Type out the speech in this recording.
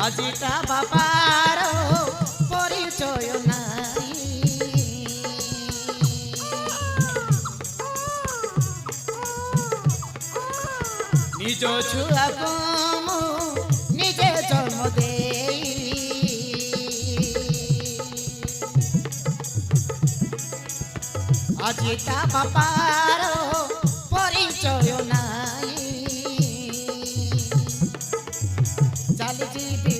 আজিটা বাবার পরিচয় নাই নিজ ছুয়াকু নিজে জন্ম দেই আজিটা বাবার পরিচয় নাই চালিছি